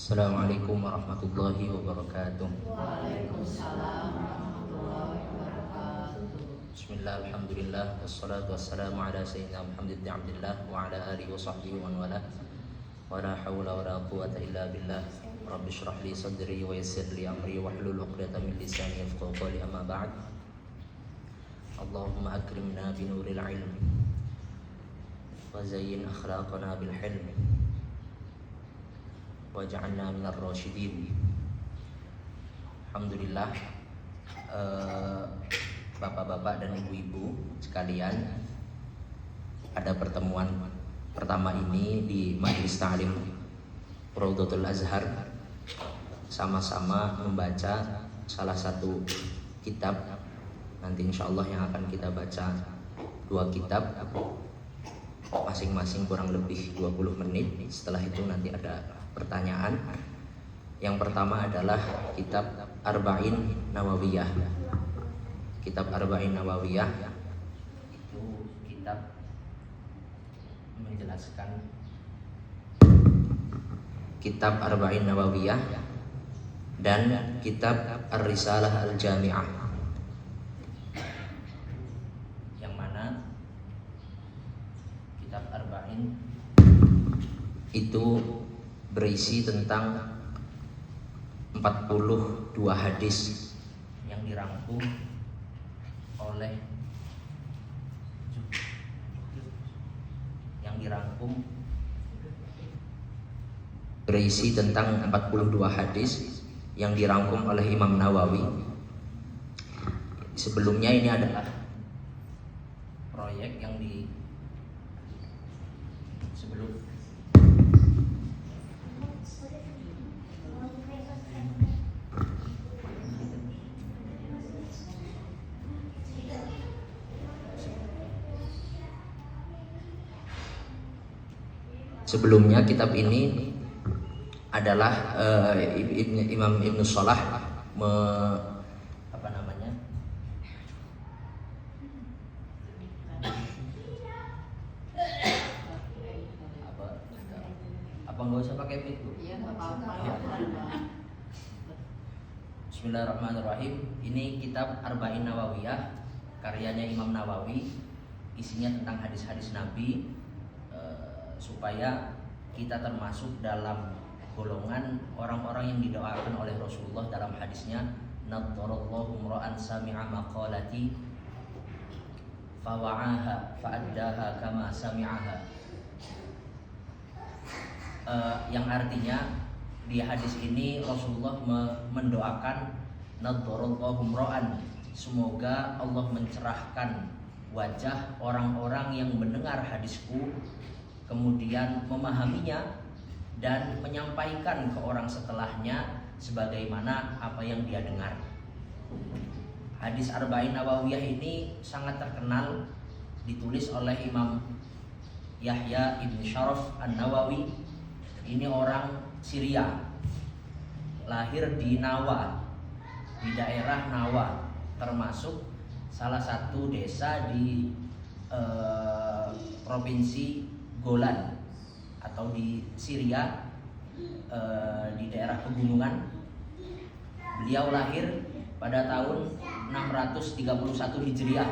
Assalamualaikum warahmatullahi wabarakatuh. Waalaikumsalam warahmatullahi wabarakatuh. Bismillah, alhamdulillah, wassalatu wassalamu ala sayyidina Muhammad ibn Abdillah wa ala alihi wa sahbihi wa man wala. Wa la hawla wa la quwwata illa billah. Rabbi shrah li sadri wa yassir li amri wa hlul 'uqdatam min lisani yafqahu qawli, amma ba'd. Allahumma akrimna bi nuril ilm wa zayyin akhlaqana bil hilm waj'alna minar rasyidin. Alhamdulillah, bapak-bapak dan ibu-ibu sekalian, pada pertemuan pertama ini di Majelis Ta'lim Raudhatul Azhar sama-sama membaca salah satu kitab. Nanti insyaallah yang akan kita baca 2 kitab, masing-masing kurang lebih 20 menit. Setelah itu nanti ada pertanyaan. Yang pertama adalah kitab Arba'in Nawawiyah. Kitab Arba'in Nawawiyah itu kitab menjelaskan kitab Arba'in Nawawiyah dan kitab Ar-Risalah Al-Jami'ah, yang mana kitab Arba'in itu berisi tentang 42 hadis yang dirangkum oleh berisi tentang 42 hadis yang dirangkum oleh Imam Nawawi. Sebelumnya ini adalah proyek yang Sebelumnya kitab ini adalah Imam Ibnu Shalah nggak usah pakai mic? Iya, nggak apa-apa. Bismillahirrahmanirrahim. Ini kitab Arba'in Nawawiyah, karyanya Imam Nawawi. Isinya tentang hadis-hadis Nabi, supaya kita termasuk dalam golongan orang-orang yang didoakan oleh Rasulullah dalam hadisnya, naddarallahu imra'an sami'a maqalati fawa'aha fa'addaha kama sami'aha. Yang artinya di hadis ini Rasulullah mendoakan naddarallahu imra'an, semoga Allah mencerahkan wajah orang-orang yang mendengar hadisku, kemudian memahaminya dan menyampaikan ke orang setelahnya sebagaimana apa yang dia dengar. Hadis Arba'in Nawawiyah ini sangat terkenal, ditulis oleh Imam Yahya ibn Sharaf An-Nawawi. Ini orang Syria, lahir di Nawa, di daerah Nawa, termasuk salah satu desa di provinsi Golan atau di Syria, di daerah pegunungan. Beliau lahir pada tahun 631 Hijriah.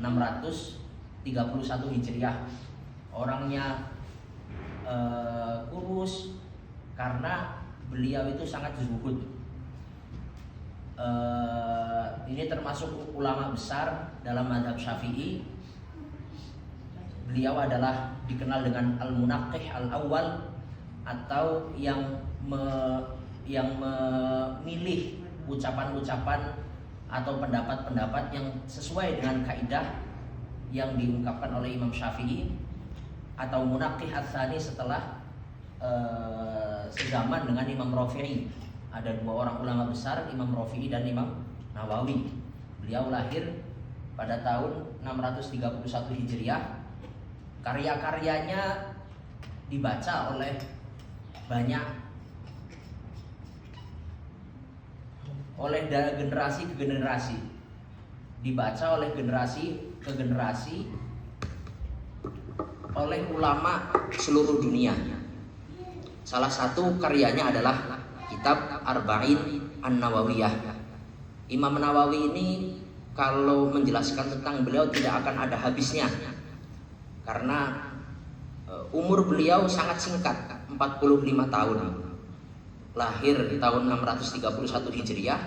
631 Hijriah. Orangnya kurus karena beliau itu sangat zuhud. Ini termasuk ulama besar dalam mazhab Syafi'i. Beliau adalah dikenal dengan Al-Munaqqih Al-Awwal, atau yang memilih ucapan-ucapan atau pendapat-pendapat yang sesuai dengan kaidah yang diungkapkan oleh Imam Syafi'i, atau Munaqqih Ats-Tsani setelah sezaman dengan Imam Rafi'i. Ada 2 orang ulama besar, Imam Rafi'i dan Imam Nawawi. Beliau lahir pada tahun 631 Hijriah. Karya-karyanya dibaca oleh generasi ke generasi. Dibaca oleh generasi ke generasi oleh ulama seluruh dunia. Salah satu karyanya adalah kitab Arba'in An-Nawawiyah. Imam Nawawi ini kalau menjelaskan tentang beliau tidak akan ada habisnya, karena umur beliau sangat singkat, 45 tahun. Lahir di tahun 631 Hijriah,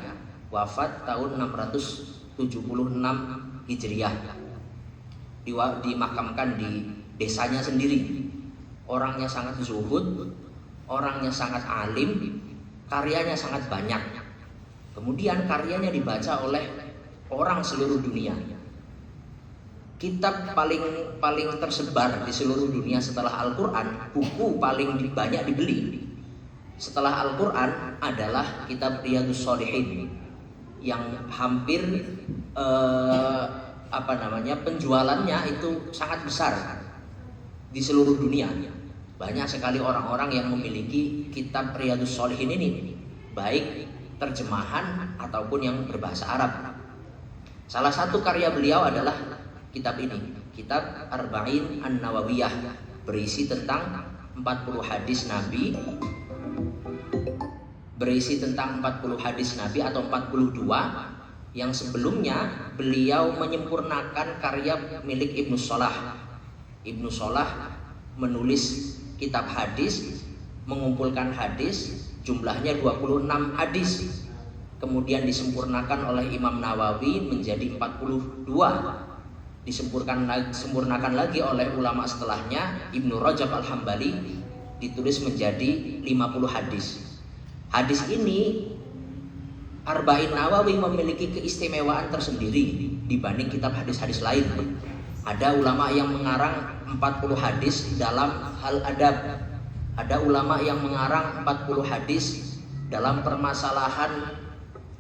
wafat tahun 676 Hijriah. Dimakamkan di desanya sendiri. Orangnya sangat zuhud, orangnya sangat alim, karyanya sangat banyak. Kemudian karyanya dibaca oleh orang seluruh dunia. Kitab paling tersebar di seluruh dunia setelah Al-Quran, buku paling banyak dibeli setelah Al-Quran adalah kitab Riyadhus Shalihin, yang hampir penjualannya itu sangat besar di seluruh dunia. Banyak sekali orang-orang yang memiliki kitab Riyadhus Shalihin ini, baik terjemahan ataupun yang berbahasa Arab. Salah satu karya beliau adalah kitab ini, kitab Arba'in An-Nawawiyah, berisi tentang 40 hadis Nabi, atau 42 yang sebelumnya beliau menyempurnakan karya milik Ibnu Shalah. Ibnu Shalah menulis kitab hadis, mengumpulkan hadis, jumlahnya 26 hadis. Kemudian disempurnakan oleh Imam Nawawi menjadi 42. Disempurnakan lagi oleh ulama setelahnya, Ibnu Rajab Al-Hambali, ditulis menjadi 50 hadis. Hadis ini, Arba'in Nawawi, memiliki keistimewaan tersendiri dibanding kitab hadis-hadis lain. Ada ulama yang mengarang 40 hadis dalam hal adab. Ada ulama yang mengarang 40 hadis dalam permasalahan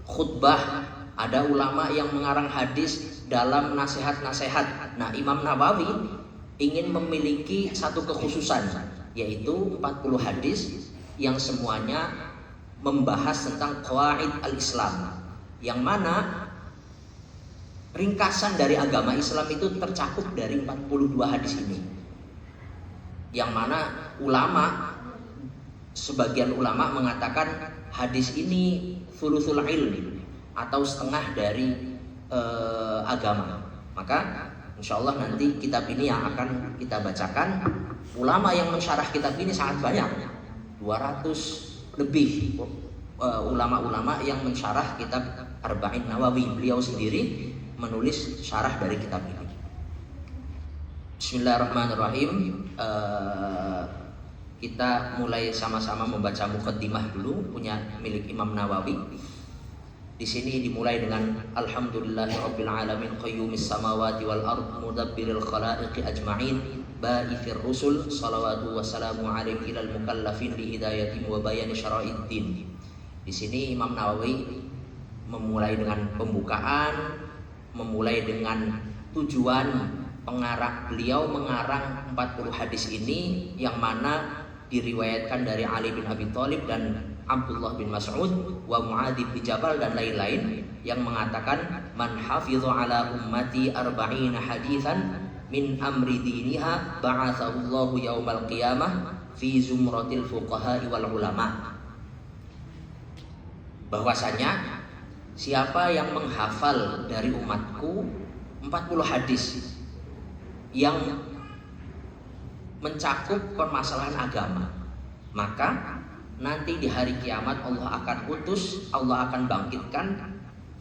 khutbah. Ada ulama yang mengarang hadis dalam nasihat-nasihat. Nah, Imam Nawawi ingin memiliki satu kekhususan, yaitu 40 hadis yang semuanya membahas tentang qawaid al-Islam, yang mana ringkasan dari agama Islam itu tercakup dari 42 hadis ini. Yang mana sebagian ulama mengatakan hadis ini thuluthul ilmi, atau setengah dari agama. Maka insya Allah nanti kitab ini yang akan kita bacakan, ulama yang mensyarah kitab ini sangat banyak, 200 lebih ulama-ulama yang mensyarah kitab Arba'in Nawawi. Beliau sendiri menulis syarah dari kitab ini. Bismillahirrahmanirrahim. Kita mulai sama-sama membaca muqaddimah dulu, punya milik Imam Nawawi. Di sini dimulai dengan Alhamdulillahirabbil alamin qayyumis samawati wal ard mudabbiril khalaiqi ajma'in ba'ithir rusul salawatu wassalamu alaihi ilal mukallafin li hidayatin wa bayani syara'iddin. Di sini Imam Nawawi memulai dengan pembukaan, memulai dengan tujuan beliau mengarang 40 hadis ini, yang mana diriwayatkan dari Ali bin Abi Thalib dan Abdullah bin Mas'ud wa Mu'adz bin Jabal dan lain-lain, yang mengatakan man hafidhu ala ummati arba'ina haditsan min amri diniha ba'athahu Allahu yaumal qiyamah fi zumratil fuqaha wal ulama. Bahwasanya siapa yang menghafal dari umatku 40 hadis yang mencakup permasalahan agama, maka nanti di hari kiamat Allah akan bangkitkan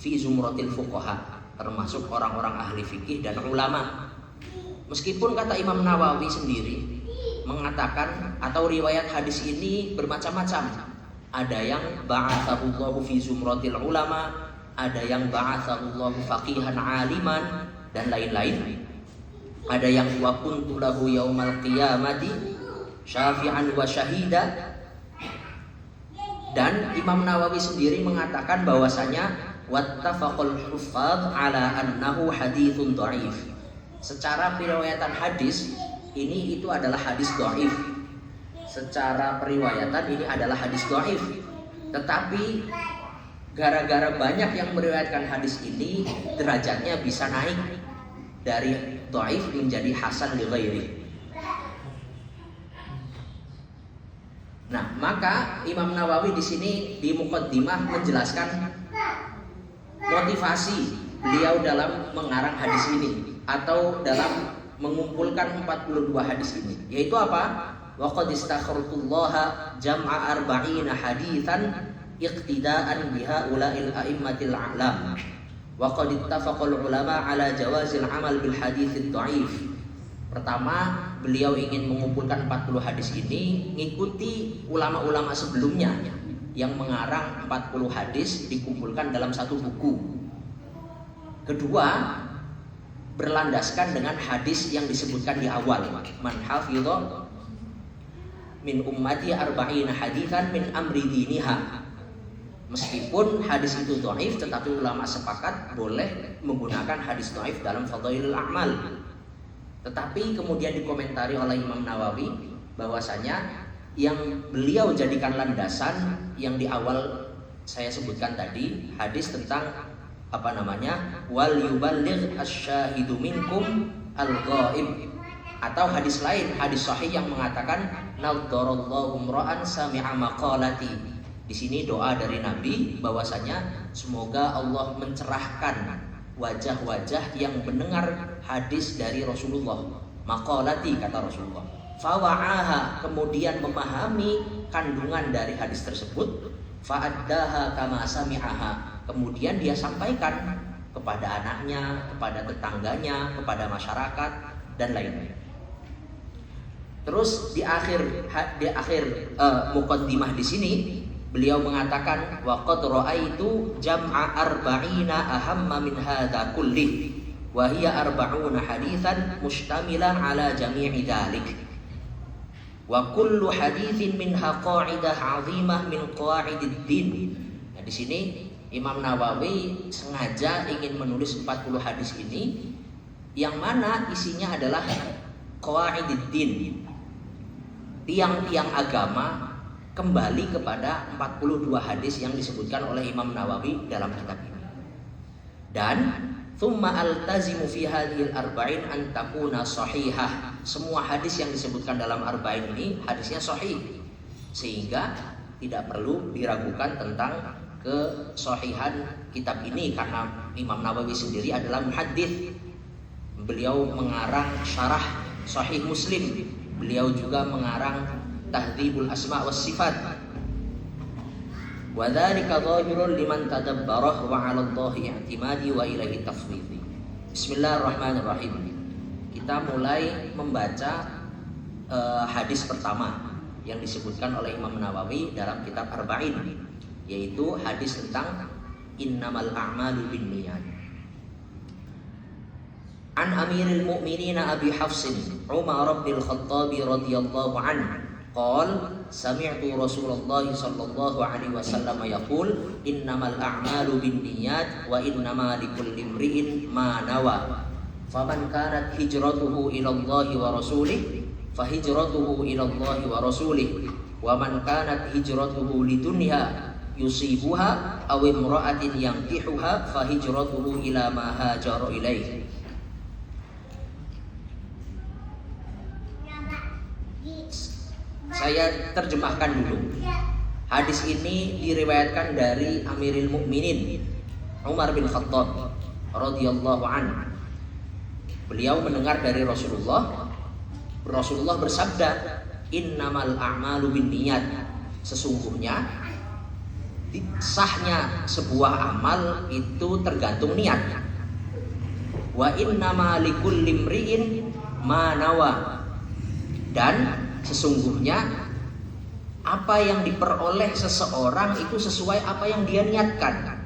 fi zumratil fuqaha, termasuk orang-orang ahli fikih dan ulama. Meskipun kata Imam Nawawi sendiri mengatakan, atau riwayat hadis ini bermacam-macam. Ada yang ba'athahullahu fi zumratil ulama, ada yang ba'athahullahu faqihan aliman, dan lain-lain. Ada yang wa kuntu lahu yaumal qiyamati syafi'an wa syahida. Dan Imam Nawawi sendiri mengatakan bahwasanya wattafaqul huffaz ala annahu haditsun dhaif. Secara periwayatan hadis ini itu adalah hadis dhaif. Secara periwayatan ini adalah hadis dhaif. Tetapi gara-gara banyak yang meriwayatkan hadis ini, derajatnya bisa naik dari dhaif menjadi hasan li ghairi. Nah, maka Imam Nawawi di sini di Muqaddimah menjelaskan motivasi beliau dalam mengarang hadis ini atau dalam mengumpulkan 42 hadis ini, yaitu apa? Wa qad istakhartullaha jam'a arba'ina haditsan iqtidaan biha ula'il a'immatil a'lam. Wa qad ittafaqal ulama ala jawazil amal bil haditsid dha'if. Pertama, beliau ingin mengumpulkan 40 hadis ini ngikuti ulama-ulama sebelumnya yang mengarang 40 hadis dikumpulkan dalam satu buku. Kedua, berlandaskan dengan hadis yang disebutkan di awal, man hafidha min ummati arba'ina haditsan min amri diniha. Meskipun hadis itu dhaif, tetapi ulama sepakat boleh menggunakan hadis dhaif dalam fadhailul a'mal. Tetapi kemudian dikomentari oleh Imam Nawawi bahwasanya yang beliau jadikan landasan yang di awal saya sebutkan tadi, hadis tentang wal yuballigh asy-syahidu minkum al-ghaib, atau hadis lain, hadis sahih yang mengatakan naddarallahu imra'an sami'a maqalati. Di sini doa dari Nabi bahwasanya semoga Allah mencerahkan wajah-wajah yang mendengar hadis dari Rasulullah. Maqalati kata Rasulullah. Fawa'aha, kemudian memahami kandungan dari hadis tersebut. Fa'addaha kama sami'aha, kemudian dia sampaikan kepada anaknya, kepada tetangganya, kepada masyarakat dan lain-lain. Terus di akhir muqaddimah di sini beliau mengatakan wa qad ra'aitu jam'a arba'ina ahamma min hadza kulli wa hiya arba'una haditsan mustamilah ala jami'i dzalik wa kullu haditsin minha qa'idah 'azimah min qawa'idid din. Nah, di sini Imam Nawawi sengaja ingin menulis 40 hadis ini yang mana isinya adalah qawa'idid din, tiang-tiang agama, kembali kepada 42 hadis yang disebutkan oleh Imam Nawawi dalam kitab ini. Dan thumma altazimu fi hadhil arba'in an takuna sahihah. Semua hadis yang disebutkan dalam arba'in ini hadisnya sahih, sehingga tidak perlu diragukan tentang kesahihan kitab ini karena Imam Nawawi sendiri adalah muhaddits. Beliau mengarang syarah Sahih Muslim. Beliau juga mengarang Tahdzibul Asma' was Sifat. Wa dzalika dhahirun liman tadabbarah wa 'ala Allahi i'timadi wa ilaihi tafwidhi. Bismillahirrahmanirrahim. Kita mulai membaca hadis pertama yang disebutkan oleh Imam Nawawi dalam kitab Arba'in, yaitu hadis tentang innamal a'malu binniyat. An Amiril Mu'minin Abi Hafsin Umar bin Khattab radhiyallahu anhu qala sami'tu Rasulullah sallallahu alaihi wasallam yaqul innamal a'malu binniyat wa innama likulli imri'in ma nawa faman kanat hijratuhu ila Allah wa rasulih fa hijratuhu ila Allah wa rasulih wa man kanat hijratuhu lidunya yusibuha aw imra'atin yankihuha fa hijratuhu ila ma hajara ilaihi. Saya terjemahkan dulu. Hadis ini diriwayatkan dari Amiril Mukminin Umar bin Khattab radhiyallahu anhu. Beliau mendengar dari Rasulullah. Rasulullah bersabda, "Innamal a'malu binniyat." Sesungguhnya sahnya sebuah amal itu tergantung niat. Wa innama likulli imri'in ma nawa. Dan sesungguhnya apa yang diperoleh seseorang itu sesuai apa yang dia niatkan.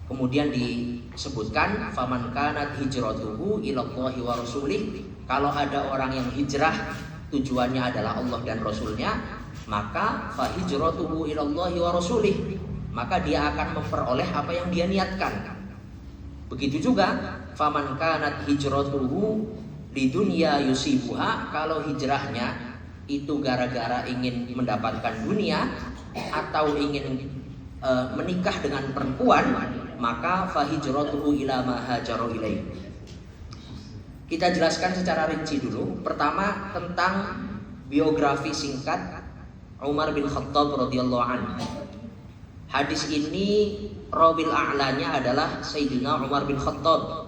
Kemudian disebutkan faman kanat hijratuhu ilallahi wa rasulih. Kalau ada orang yang hijrah tujuannya adalah Allah dan Rasulnya, maka fa hijratuhu ilallahi wa rasulih, maka dia akan memperoleh apa yang dia niatkan. Begitu juga faman kanat hijratuhu di dunia yusibuha, kalau hijrahnya itu gara-gara ingin mendapatkan dunia atau ingin menikah dengan perempuan, maka fa hijratuhu ila ma hajara ilaihi. Kita jelaskan secara rinci dulu. Pertama tentang biografi singkat Umar bin Khattab radhiyallahu anhu. Hadis ini rawil a'lanya adalah Sayyidina Umar bin Khattab.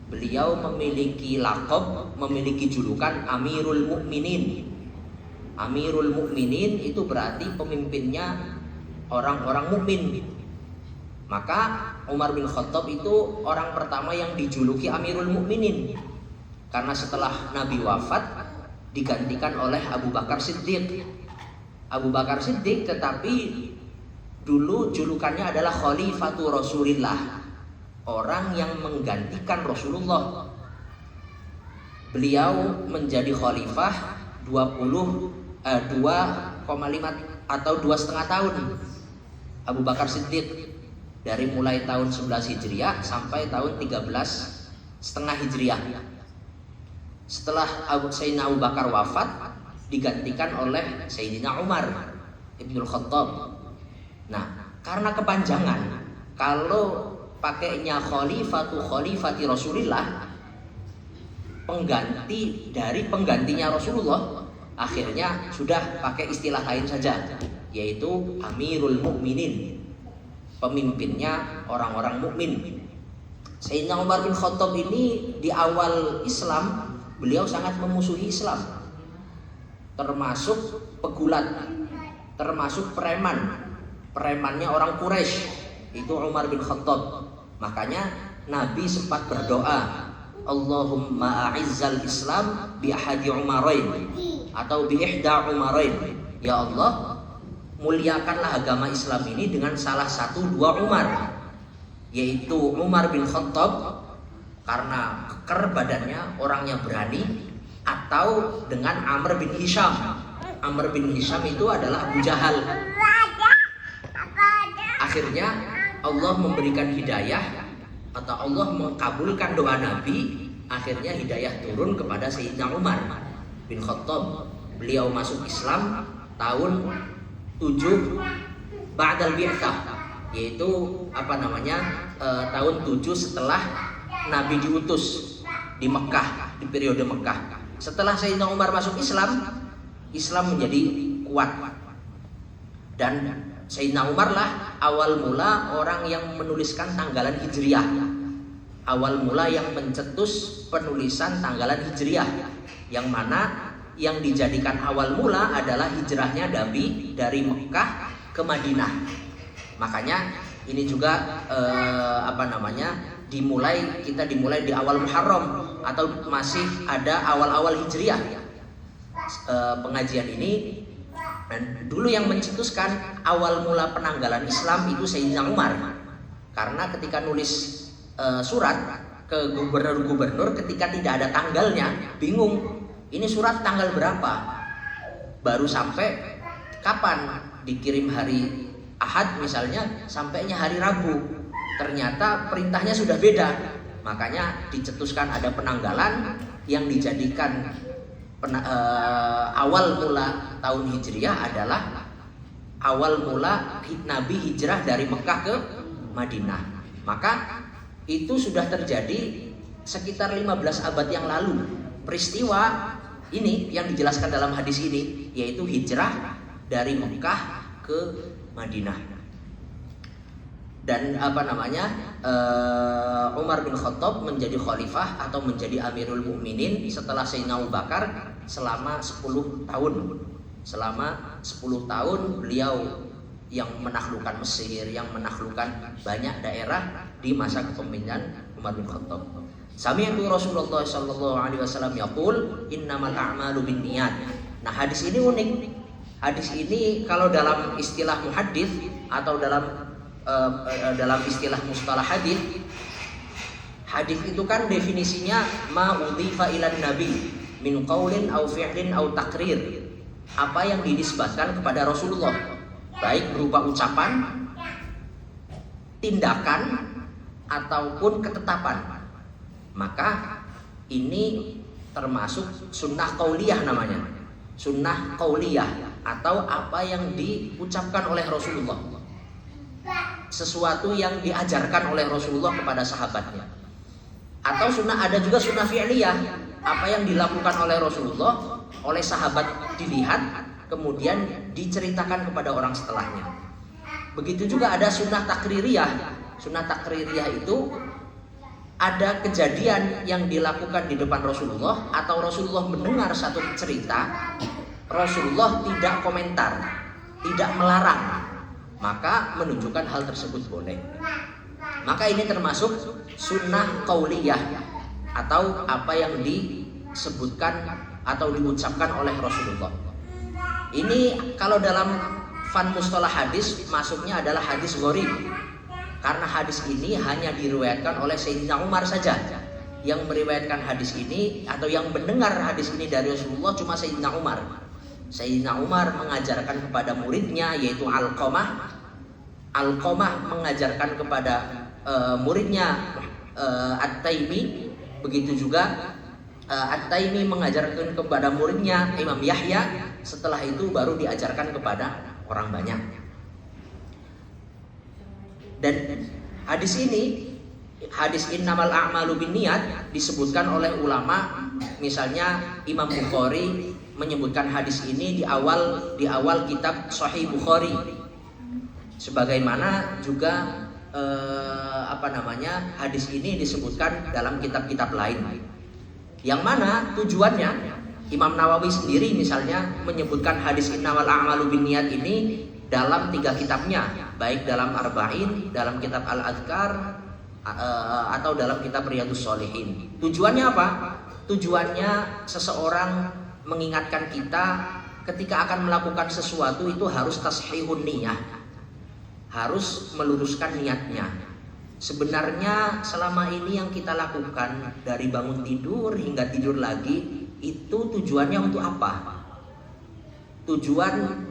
Beliau memiliki laqab, memiliki julukan Amirul Mukminin. Amirul Mukminin itu berarti pemimpinnya orang-orang mukmin. Maka Umar bin Khattab itu orang pertama yang dijuluki Amirul Mukminin. Karena setelah Nabi wafat digantikan oleh Abu Bakar Siddiq. Abu Bakar Siddiq, tetapi dulu julukannya adalah Khalifatu Rasulillah, orang yang menggantikan Rasulullah. Beliau menjadi khalifah 2,5 atau 2,5 tahun. Abu Bakar Siddiq dari mulai tahun 11 Hijriah sampai tahun 13,5 Hijriah. Setelah Sayyidina Abu Bakar wafat, digantikan oleh Sayyidina Umar Ibnul Khattab. Nah, karena kepanjangan, kalau pakainya khalifati Rasulillah, pengganti dari penggantinya Rasulullah, akhirnya sudah pakai istilah lain saja, yaitu Amirul Mukminin, pemimpinnya orang-orang mukmin. Sayyidina Umar bin Khattab ini di awal Islam, beliau sangat memusuhi Islam, termasuk pegulat, termasuk premannya orang Quraisy, itu Umar bin Khattab. Makanya Nabi sempat berdoa, Allahumma a'izzal Islam bi ahadi Umarain atau bi ihda Umarain. Ya Allah, muliakanlah agama Islam ini dengan salah satu dua Umar, yaitu Umar bin Khattab karena keker badannya, orangnya berani, atau dengan Amr bin Hisham. Amr bin Hisham itu adalah Abu Jahal. Akhirnya Allah memberikan hidayah, atau Allah mengkabulkan doa Nabi. Akhirnya hidayah turun kepada Sayyidina Umar bin Khattab. Beliau masuk Islam tahun 7 Ba'dal Bi'tsah, yaitu tahun 7 setelah Nabi diutus di Mekah, di periode Mekah. Setelah Sayyidina Umar masuk Islam, Islam menjadi kuat. Dan Sayyidina Umar lah awal mula orang yang menuliskan tanggalan Hijriah. Awal mula yang mencetus penulisan tanggalan Hijriah, yang mana yang dijadikan awal mula adalah hijrahnya Nabi dari Mekah ke Madinah. Makanya ini juga kita dimulai di awal Muharram, atau masih ada awal-awal Hijriah. Pengajian ini, dan dulu yang mencetuskan awal mula penanggalan Islam itu Sayyidina Umar. Karena ketika nulis surat ke gubernur-gubernur, ketika tidak ada tanggalnya, bingung, ini surat tanggal berapa, baru sampai kapan, dikirim hari Ahad misalnya, sampainya hari Rabu, ternyata perintahnya sudah beda. Makanya dicetuskan ada penanggalan yang dijadikan awal mula tahun Hijriah adalah awal mula Nabi hijrah dari Mekah ke Madinah. Maka itu sudah terjadi sekitar 15 abad yang lalu. Peristiwa ini yang dijelaskan dalam hadis ini, yaitu hijrah dari Mekah ke Madinah. Dan Umar bin Khattab menjadi khalifah atau menjadi Amirul Mukminin setelah Sayyidina Abu Bakar selama 10 tahun. Selama 10 tahun beliau yang menaklukkan Mesir, yang menaklukkan banyak daerah di masa kepemimpinan Umar bin Khattab. Sami'tu Rasulullah sallallahu alaihi wasallam yaqul innamal a'malu binniyat. Nah, hadis ini unik. Hadis ini kalau dalam istilah muhaddits atau dalam istilah mustalah hadis itu kan definisinya ma udhifa ilan nabi min qaulin au fi'lin au taqrir, apa yang dinisbatkan kepada Rasulullah, baik berupa ucapan, tindakan, ataupun ketetapan. Maka ini termasuk sunnah qauliyah namanya. Sunnah qauliyah, atau apa yang diucapkan oleh Rasulullah, sesuatu yang diajarkan oleh Rasulullah kepada sahabatnya. Atau ada juga sunnah fi'liyah, apa yang dilakukan oleh Rasulullah, oleh sahabat dilihat, kemudian diceritakan kepada orang setelahnya. Begitu juga ada sunnah takririyah. Sunnah takririyah itu ada kejadian yang dilakukan di depan Rasulullah atau Rasulullah mendengar satu cerita, Rasulullah tidak komentar, tidak melarang, maka menunjukkan hal tersebut boleh. Maka ini termasuk sunnah qauliyah atau apa yang disebutkan atau diucapkan oleh Rasulullah. Ini kalau dalam fan mustalah hadis masuknya adalah hadis gharib. Karena hadis ini hanya diriwayatkan oleh Sayyidina Umar saja. Yang meriwayatkan hadis ini atau yang mendengar hadis ini dari Rasulullah cuma Sayyidina Umar. Sayyidina Umar mengajarkan kepada muridnya yaitu Alqamah. Alqamah mengajarkan kepada muridnya At-Taimi. Begitu juga At-Taimi mengajarkan kepada muridnya Imam Yahya. Setelah itu baru diajarkan kepada orang banyak. Dan hadis ini, hadis innamal a'malu binniyat, disebutkan oleh ulama. Misalnya Imam Bukhari menyebutkan hadis ini di awal kitab Sahih Bukhari. Sebagaimana juga hadis ini disebutkan dalam kitab-kitab lain. Yang mana tujuannya Imam Nawawi sendiri misalnya menyebutkan hadis innamal a'malu binniyat ini dalam 3 kitabnya, baik dalam Arba'in, dalam kitab Al-Adhkar, atau dalam kitab Riyadhus Shalihin. Tujuannya apa? Tujuannya seseorang mengingatkan kita ketika akan melakukan sesuatu itu harus tashihun niyah, harus meluruskan niatnya. Sebenarnya selama ini yang kita lakukan dari bangun tidur hingga tidur lagi itu tujuannya untuk apa? Tujuan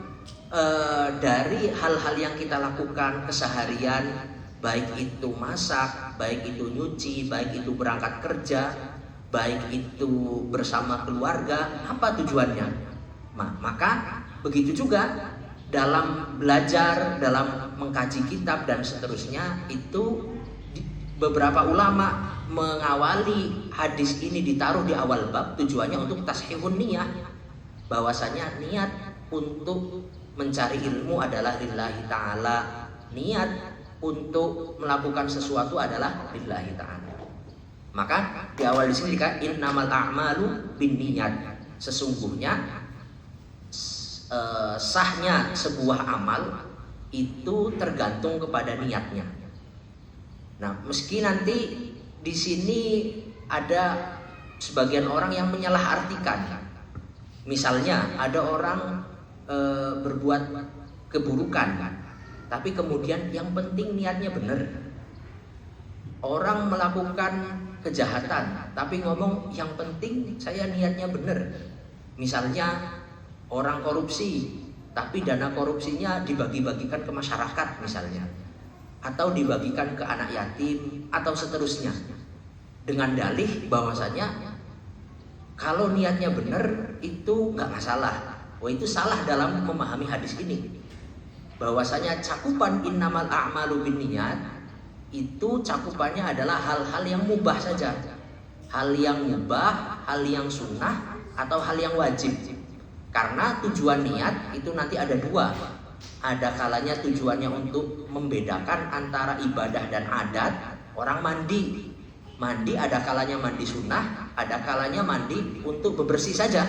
dari hal-hal yang kita lakukan keseharian, baik itu masak, baik itu nyuci, baik itu berangkat kerja, baik itu bersama keluarga, apa tujuannya? Maka begitu juga dalam belajar, dalam mengkaji kitab dan seterusnya, itu beberapa ulama mengawali hadis ini ditaruh di awal bab, tujuannya untuk tashihun niyah, bahwasanya niat untuk mencari ilmu adalah lillahi ta'ala, niat untuk melakukan sesuatu adalah lillahi ta'ala. Maka di awal di sini dikatakan innamal a'malu binniyat, sesungguhnya sahnya sebuah amal itu tergantung kepada niatnya. Nah, meski nanti di sini ada sebagian orang yang menyalahartikan. Misalnya ada orang berbuat keburukan, tapi kemudian yang penting niatnya benar. Orang melakukan kejahatan, tapi ngomong yang penting saya niatnya benar. Misalnya orang korupsi, tapi dana korupsinya dibagi-bagikan ke masyarakat misalnya, atau dibagikan ke anak yatim atau seterusnya, dengan dalih bahwasanya kalau niatnya benar itu nggak masalah. Oh, itu salah dalam memahami hadis ini. Bahwasanya cakupan innamal a'malu binniyat itu cakupannya adalah hal-hal yang mubah saja. Hal yang mubah, hal yang sunnah, atau hal yang wajib. Karena tujuan niat itu nanti ada 2. Ada kalanya tujuannya untuk membedakan antara ibadah dan adat. Orang mandi ada kalanya mandi sunnah, ada kalanya mandi untuk bebersih saja.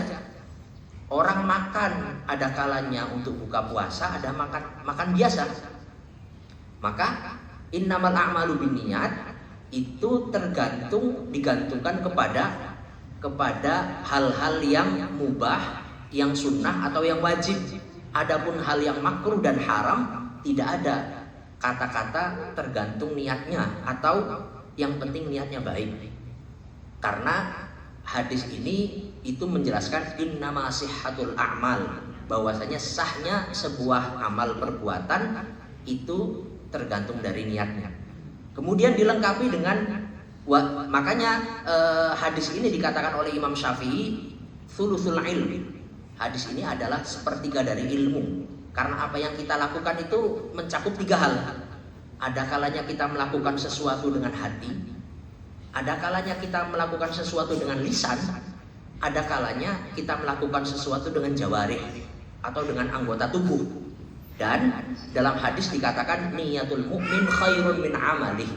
Orang makan ada kalanya untuk buka puasa, ada makan biasa. Maka innamal a'malu binniyat itu digantungkan kepada hal-hal yang mubah, yang sunnah atau yang wajib. Adapun hal yang makruh dan haram tidak ada kata-kata tergantung niatnya atau yang penting niatnya baik. Karena hadis ini itu menjelaskan innama sihhatul a'mal, bahwasanya sahnya sebuah amal perbuatan itu tergantung dari niatnya. Kemudian dilengkapi dengan makanya hadis ini dikatakan oleh Imam Syafi'i thuluthul ilmi. Hadis ini adalah sepertiga dari ilmu. Karena apa yang kita lakukan itu mencakup 3 hal. Ada kalanya kita melakukan sesuatu dengan hati, ada kalanya kita melakukan sesuatu dengan lisan, ada kalanya kita melakukan sesuatu dengan jawarih. atau dengan anggota tubuh. Dan dalam hadis dikatakan niyatul mukmin khairun min amalih.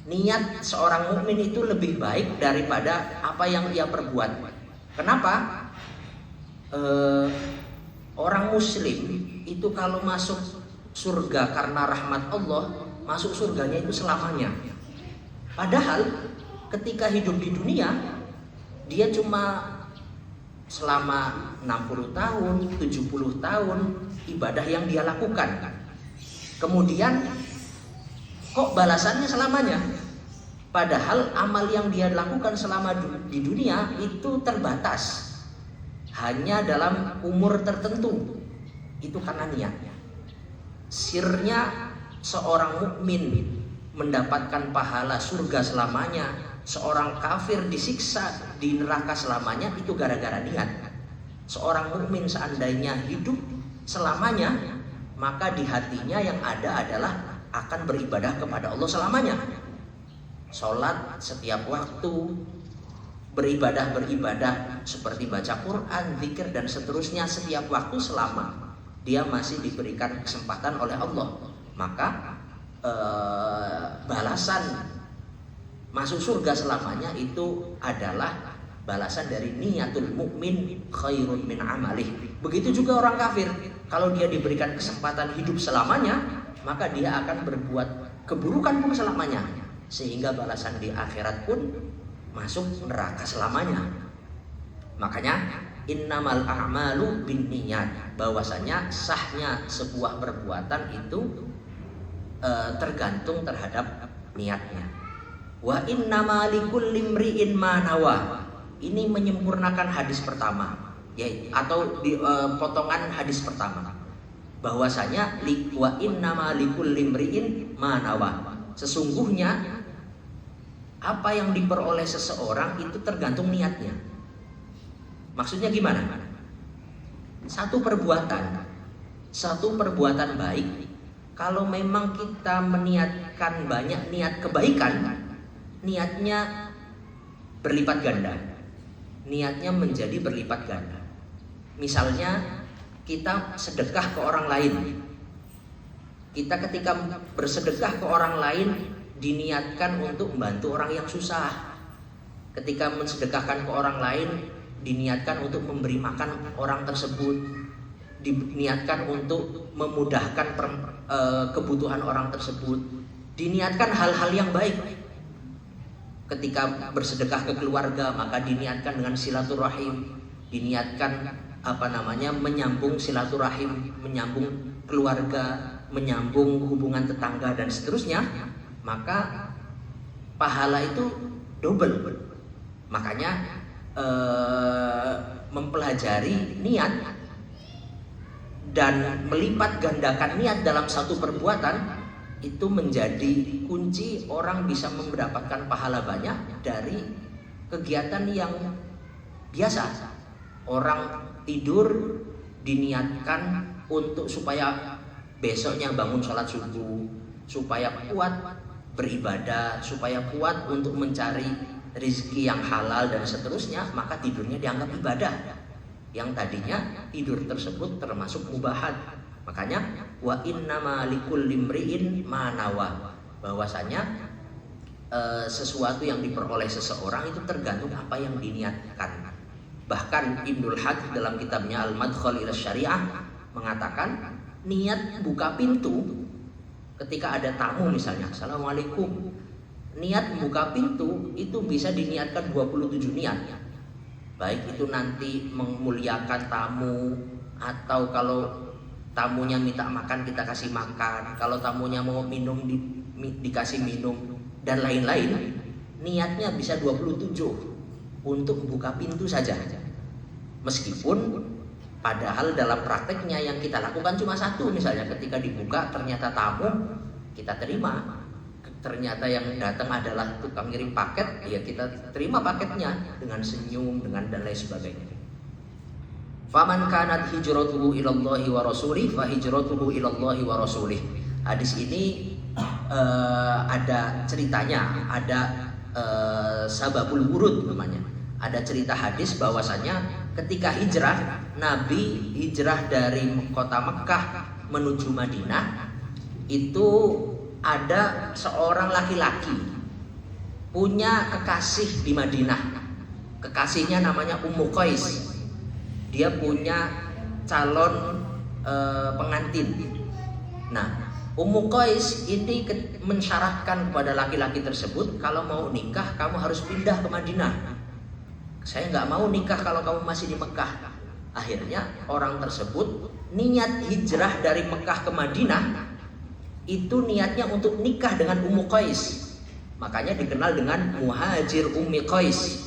Niat seorang mukmin itu lebih baik daripada apa yang ia perbuat. Kenapa? Orang muslim itu kalau masuk surga karena rahmat Allah, masuk surganya itu selamanya. Padahal ketika hidup di dunia, dia cuma selama 60 tahun, 70 tahun ibadah yang dia lakukan. Kemudian kok balasannya selamanya? Padahal amal yang dia lakukan selama di dunia itu terbatas, hanya dalam umur tertentu. Itu karena niatnya. Sirnya seorang mukmin mendapatkan pahala surga selamanya, seorang kafir disiksa di neraka selamanya, itu gara-gara niat. Seorang mukmin seandainya hidup selamanya, maka di hatinya yang ada adalah akan beribadah kepada Allah selamanya. Sholat setiap waktu, beribadah seperti baca Quran, zikir dan seterusnya setiap waktu selama dia masih diberikan kesempatan oleh Allah. Maka balasan masuk surga selamanya itu adalah balasan dari niyatul mukmin khairun min amalih. Begitu juga orang kafir, kalau dia diberikan kesempatan hidup selamanya, maka dia akan berbuat keburukan pun selamanya, sehingga balasan di akhirat pun masuk neraka selamanya. Makanya innamal a'malu binniyat, bahwasanya sahnya sebuah perbuatan itu tergantung terhadap niatnya. Wa innama likulli imri'in ma nawa. Ini menyempurnakan hadis pertama, atau di potongan hadis pertama, bahwasanya wa innama likulli imri'in ma nawa. Sesungguhnya apa yang diperoleh seseorang itu tergantung niatnya. Maksudnya gimana? Satu perbuatan baik, kalau memang kita meniatkan banyak niat kebaikan, niatnya berlipat ganda. Niatnya menjadi berlipat ganda. Misalnya kita sedekah ke orang lain. Kita ketika bersedekah ke orang lain diniatkan untuk membantu orang yang susah. Ketika mensedekahkan ke orang lain diniatkan untuk memberi makan orang tersebut, diniatkan untuk memudahkan kebutuhan orang tersebut, diniatkan hal-hal yang baik. Ketika bersedekah ke keluarga maka diniatkan dengan silaturahim, diniatkan menyambung silaturahim, menyambung keluarga, menyambung hubungan tetangga dan seterusnya, maka pahala itu double. Makanya mempelajari niat dan melipat gandakan niat dalam satu perbuatan itu menjadi kunci orang bisa mendapatkan pahala banyak dari kegiatan yang biasa. Orang tidur diniatkan untuk supaya besoknya bangun sholat subuh, supaya kuat beribadah, supaya kuat untuk mencari rezeki yang halal dan seterusnya, maka tidurnya dianggap ibadah. Yang tadinya tidur tersebut termasuk mubahat. Makanya wa innama likulli imri'in ma nawa, bahwasanya sesuatu yang diperoleh seseorang itu tergantung apa yang diniatkan. Bahkan Ibnul Hajj dalam kitabnya Al-Madkhal ila Syariah mengatakan niat buka pintu ketika ada tamu, misalnya Assalamualaikum, niat buka pintu itu bisa diniatkan 27 niat. Baik itu nanti memuliakan tamu, atau kalau tamunya minta makan kita kasih makan, kalau tamunya mau minum dikasih minum dan lain-lain. Niatnya bisa 27 untuk buka pintu saja. Meskipun padahal dalam prakteknya yang kita lakukan cuma satu, misalnya ketika dibuka ternyata tamu, kita terima. Ternyata yang datang adalah tukang ngirim paket, ya kita terima paketnya dengan senyum, dengan dan lain sebagainya. Faman kanat hijratuhu ilallahi wa rasulih fa hijratuhu ilallahi wa rasulih. Hadis ini ada ceritanya, ada sababul wurud namanya. Ada cerita hadis bahwasanya ketika hijrah, Nabi hijrah dari kota Mekah menuju Madinah, itu ada seorang laki-laki punya kekasih di Madinah. Kekasihnya namanya Ummu Qais. Dia punya calon pengantin. Nah, Ummu Qais ini mensyaratkan kepada laki-laki tersebut, kalau mau nikah kamu harus pindah ke Madinah. Saya nggak mau nikah kalau kamu masih di Mekah. Akhirnya orang tersebut niat hijrah dari Mekah ke Madinah, itu niatnya untuk nikah dengan Ummu Qais. Makanya dikenal dengan Muhajir Ummi Qais.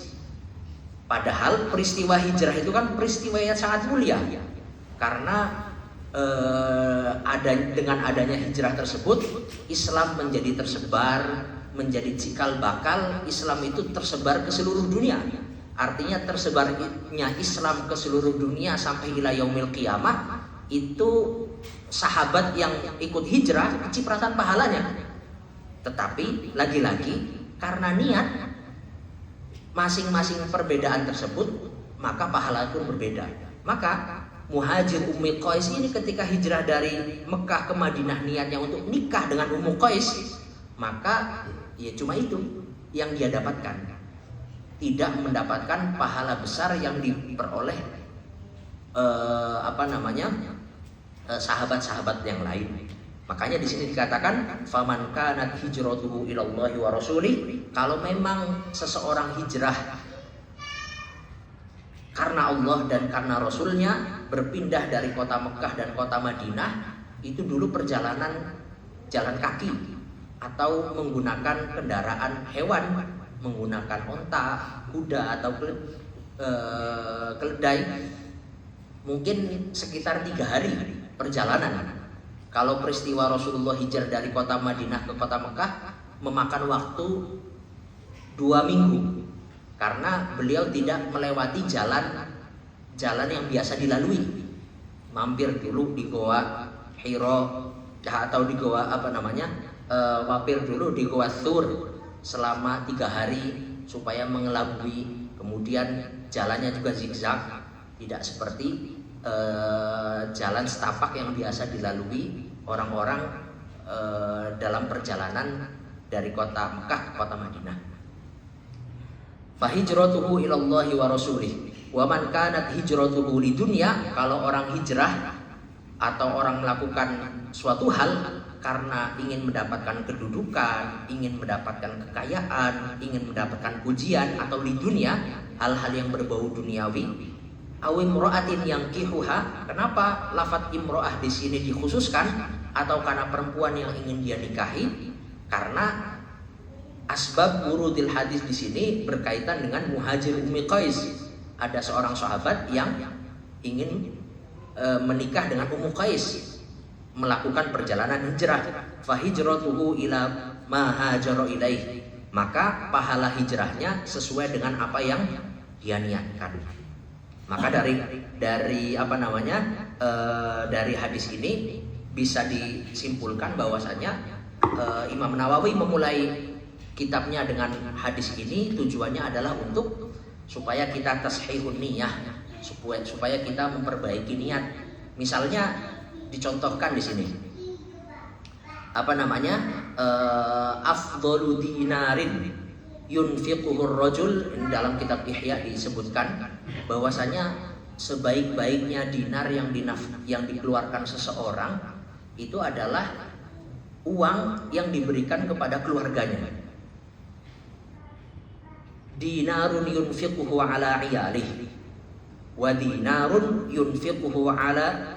Padahal peristiwa hijrah itu kan peristiwa yang sangat mulia. Karena dengan adanya hijrah tersebut, Islam menjadi tersebar, menjadi cikal bakal. Islam itu tersebar ke seluruh dunia. Artinya tersebarnya Islam ke seluruh dunia sampai ila yaumil qiyamah, itu sahabat yang ikut hijrah kecipratan pahalanya. Tetapi lagi-lagi karena niat masing-masing perbedaan tersebut, maka pahala pun berbeda. Maka Muhajir Ummi Qais ini ketika hijrah dari Mekah ke Madinah niatnya untuk nikah dengan Ummu Qais, maka ya cuma itu yang dia dapatkan. Tidak mendapatkan pahala besar yang diperoleh sahabat-sahabat yang lain. Makanya di sini dikatakan faman kanat hijratuhu ilallahi wa rasulih. Kalau memang seseorang hijrah karena Allah dan karena Rasulnya, berpindah dari kota Mekah dan kota Madinah, itu dulu perjalanan jalan kaki atau menggunakan kendaraan hewan, menggunakan onta, kuda atau keledai, mungkin sekitar 3 hari perjalanan. Kalau peristiwa Rasulullah hijrah dari kota Madinah ke kota Mekah memakan waktu 2 minggu, karena beliau tidak melewati jalan yang biasa dilalui. Mampir dulu di Goa Hiro atau di Goa mampir dulu di Goa Thur selama 3 hari supaya mengelabui. Kemudian jalannya juga zigzag, tidak seperti jalan setapak yang biasa dilalui orang-orang dalam perjalanan dari kota Mekah ke kota Madinah. Fahijratuhu ilallahi wa rasulih. Wa man kanat hijratuhu lidunya. Kalau orang hijrah atau orang melakukan suatu hal karena ingin mendapatkan kedudukan, ingin mendapatkan kekayaan, ingin mendapatkan pujian, atau lidunya, hal-hal yang berbau duniawi. Aw imra'atin yankihuha. Kenapa lafadz imra'ah di sini dikhususkan? Atau karena perempuan yang ingin dia nikahi? Karena asbab wurudil hadis di sini berkaitan dengan Muhajir Ummi Qais. Ada seorang sahabat yang ingin menikah dengan Ummu Qais, melakukan perjalanan hijrah. Fahijratuhu ila ma hajara ilaih. Maka pahala hijrahnya sesuai dengan apa yang dia niatkan. Maka dari hadis ini bisa disimpulkan bahwasanya Imam Nawawi memulai kitabnya dengan hadis ini tujuannya adalah supaya kita tashihun niyah, supaya kita memperbaiki niat. Misalnya dicontohkan di sini afdhalu dinarin yunfiquhur rajul. Dalam kitab Ihya disebutkan bahwasanya sebaik-baiknya dinar yang dikeluarkan seseorang itu adalah uang yang diberikan kepada keluarganya. Dinarun yunfiquhu ala iyalihi wa dinarun yunfiquhu ala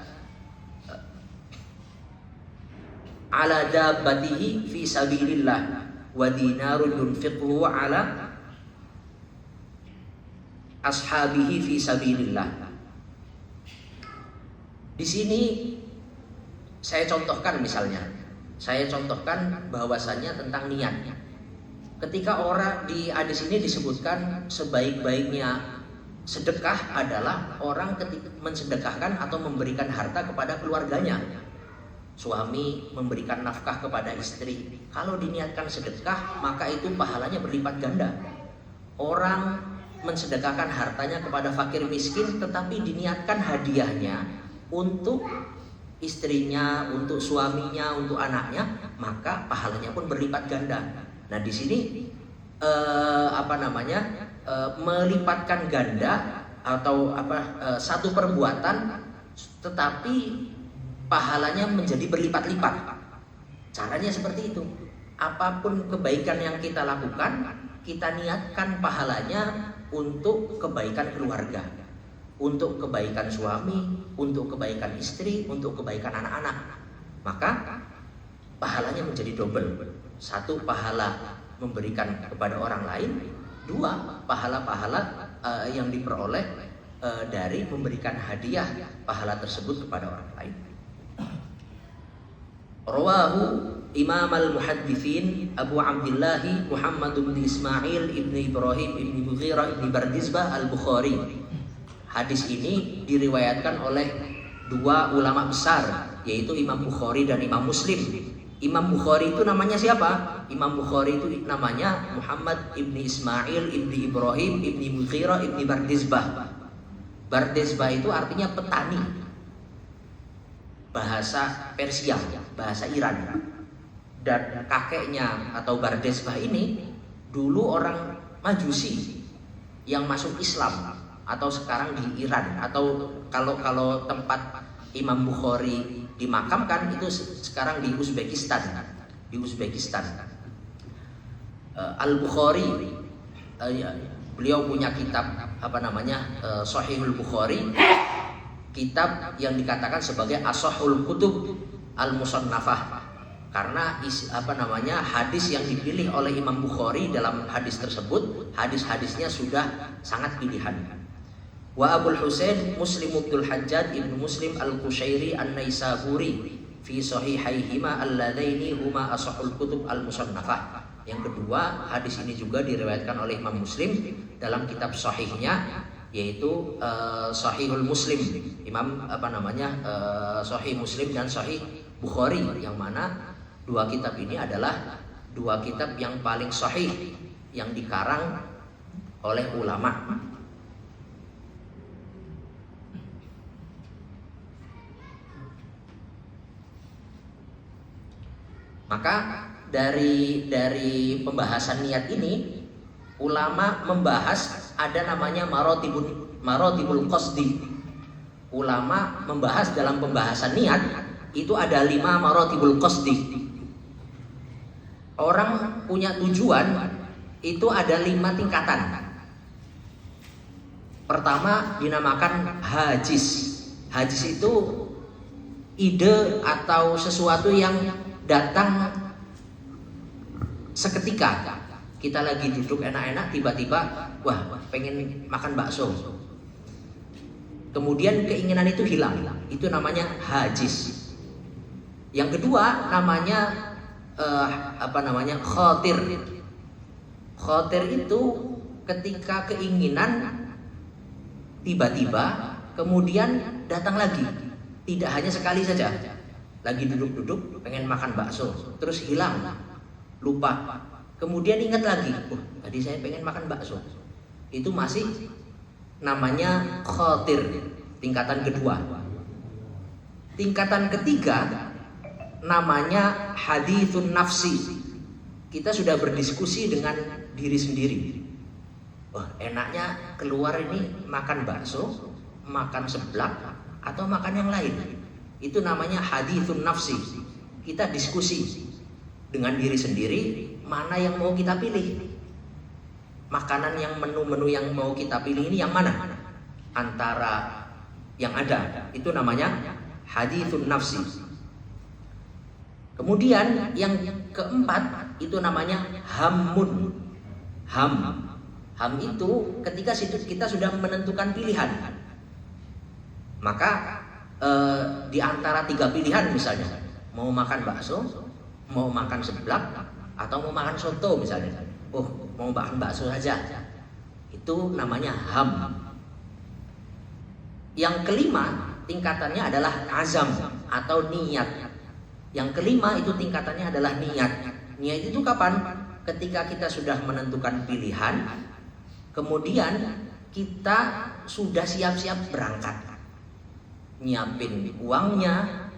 dabbatihi fi sabilillah wa dinarun yunfiquhu ala ashabihi fi sabilillah. Di sini saya contohkan bahwasannya tentang niat. Ketika orang di hadis ini disebutkan sebaik-baiknya sedekah adalah orang ketika mensedekahkan atau memberikan harta kepada keluarganya. Suami memberikan nafkah kepada istri. Kalau diniatkan sedekah, maka itu pahalanya berlipat ganda. Orang mensedekahkan hartanya kepada fakir miskin, tetapi diniatkan hadiahnya untuk istrinya, untuk suaminya, untuk anaknya, maka pahalanya pun berlipat ganda. Nah di sini melipatkan ganda atau satu perbuatan, tetapi pahalanya menjadi berlipat-lipat. Caranya seperti itu. Apapun kebaikan yang kita lakukan, kita niatkan pahalanya untuk kebaikan keluarga, untuk kebaikan suami, untuk kebaikan istri, untuk kebaikan anak-anak. Maka pahalanya menjadi double. Satu, pahala memberikan kepada orang lain. Dua, pahala-pahala yang diperoleh dari memberikan hadiah pahala tersebut kepada orang lain. Rawahu Imam al-Muhaddithin Abu Abdullah Muhammad bin Ismail ibn Ibrahim ibn Mughirah ibn Bardizbah al-Bukhari. Hadis ini diriwayatkan oleh dua ulama besar, yaitu Imam Bukhari dan Imam Muslim. Imam Bukhari itu namanya siapa? Imam Bukhari itu namanya Muhammad ibn Ismail ibn Ibrahim ibn Mughirah ibn Bardizbah. Bardizbah itu artinya petani, bahasa Persia, bahasa Iran. Dan kakeknya atau Bardizbah ini dulu orang Majusi yang masuk Islam, atau sekarang di Iran, atau kalau tempat Imam Bukhari dimakamkan itu sekarang di Uzbekistan. Al-Bukhari, beliau punya kitab Sahihul Bukhari, kitab yang dikatakan sebagai Ashahul Kutub Al-Musannafah, karena hadis yang dipilih oleh Imam Bukhari dalam hadis tersebut, hadis-hadisnya sudah sangat pilihan. Wa Abul Husain Muslim Abdul Hajjaj ibnu Muslim Al-Qushairi An-Naisaburi fi sahihaihima alladaini huma ashahul kutub al-musannafah. Yang kedua, hadis ini juga diriwayatkan oleh Imam Muslim dalam kitab sahihnya, yaitu Sahihul Muslim. Sahih Muslim dan Sahih Bukhari, yang mana dua kitab ini adalah dua kitab yang paling sahih yang dikarang oleh ulama. Maka dari pembahasan niat ini, ulama membahas ada namanya maratibul qasdi. Ulama membahas dalam pembahasan niat itu ada 5 maratibul qasdi. Orang punya tujuan itu ada 5 tingkatan. Pertama dinamakan hajis. Hajis itu ide atau sesuatu yang datang seketika. Kita lagi duduk enak-enak, tiba-tiba pengen makan bakso. Kemudian keinginan itu hilang. Itu namanya hajis. Yang kedua namanya khatir. Khatir itu ketika keinginan tiba-tiba kemudian datang lagi. Tidak hanya sekali saja. Lagi duduk-duduk pengen makan bakso, terus hilang, lupa, kemudian ingat lagi, tadi saya pengen makan bakso. Itu masih namanya khatir, tingkatan kedua. Tingkatan ketiga namanya hadithun nafsi. Kita sudah berdiskusi dengan diri sendiri. Enaknya keluar ini makan bakso, makan seblak, atau makan yang lain. Itu namanya hadithun nafsi. Kita diskusi dengan diri sendiri, mana yang mau kita pilih. Makanan yang menu-menu yang mau kita pilih ini yang mana? Antara yang ada. Itu namanya hadithun nafsi. Kemudian yang keempat itu namanya hammun. Ham itu ketika kita sudah menentukan pilihan. Maka di antara 3 pilihan, misalnya mau makan bakso, mau makan seblak, atau mau makan soto misalnya. Mau makan bakso saja. Itu namanya ham. Yang kelima tingkatannya adalah azam atau niat. Yang kelima itu tingkatannya adalah niat. Niat itu kapan? Ketika kita sudah menentukan pilihan, Kemudian kita sudah siap-siap berangkat, nyiapin uangnya,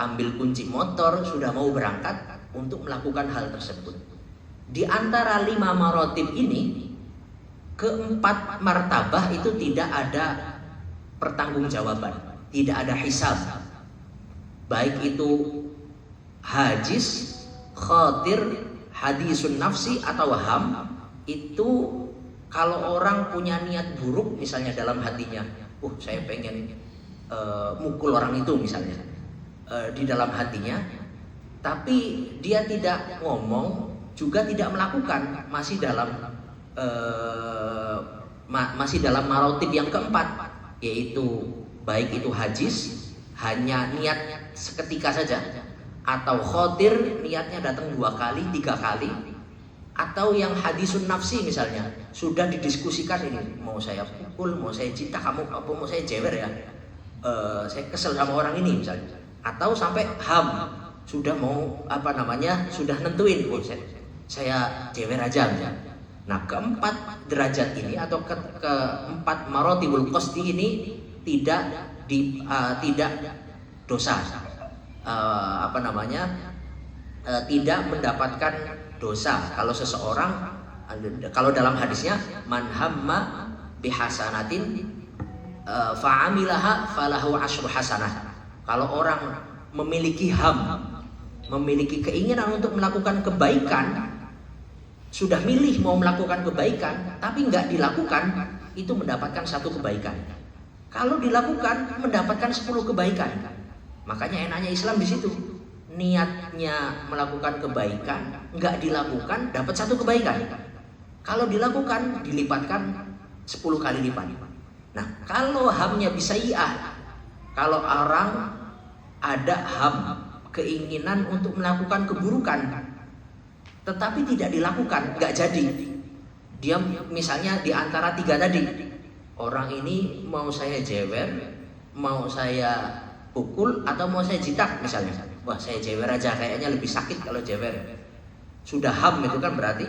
ambil kunci motor, sudah mau berangkat untuk melakukan hal tersebut. Di antara 5 marotib ini, keempat martabah itu tidak ada pertanggungjawaban, tidak ada hisab. Baik itu hajis, khatir, hadisun nafsi atau ham, itu kalau orang punya niat buruk misalnya dalam hatinya, saya pengen mukul orang itu misalnya, di dalam hatinya, tapi dia tidak ngomong juga tidak melakukan, masih dalam marotib yang keempat, yaitu baik itu hajis, hanya niat seketika saja, atau khotir, niatnya datang 2 kali, 3 kali, atau yang hadisun nafsi misalnya, sudah didiskusikan, ini mau saya pukul, mau saya cinta kamu, apa mau saya jewer ya, saya kesel sama orang ini misalnya, atau sampai ham, sudah mau sudah nentuin, saya jewer aja misalnya. Nah, keempat derajat ini atau keempat marotibul qasdi ini tidak dosa, tidak mendapatkan dosa. Kalau seseorang, kalau dalam hadisnya, man hamma bihasanatin fa'amilaha falahu asyru hasanah. Kalau orang memiliki memiliki keinginan untuk melakukan kebaikan, sudah milih mau melakukan kebaikan tapi nggak dilakukan, itu mendapatkan 1 kebaikan. Kalau dilakukan mendapatkan 10 kebaikan. Makanya enaknya Islam di situ. Niatnya melakukan kebaikan, nggak dilakukan dapat 1 kebaikan. Kalau dilakukan dilipatkan 10 kali lipat. Nah, kalau hamnya bisa kalau orang ada keinginan untuk melakukan keburukan tetapi tidak dilakukan, nggak jadi. Dia misalnya di antara 3 tadi, orang ini mau saya jewer, mau saya pukul, atau mau saya jitak misalnya. Wah, saya jewer aja, kayaknya lebih sakit kalau jewer. Sudah itu kan berarti,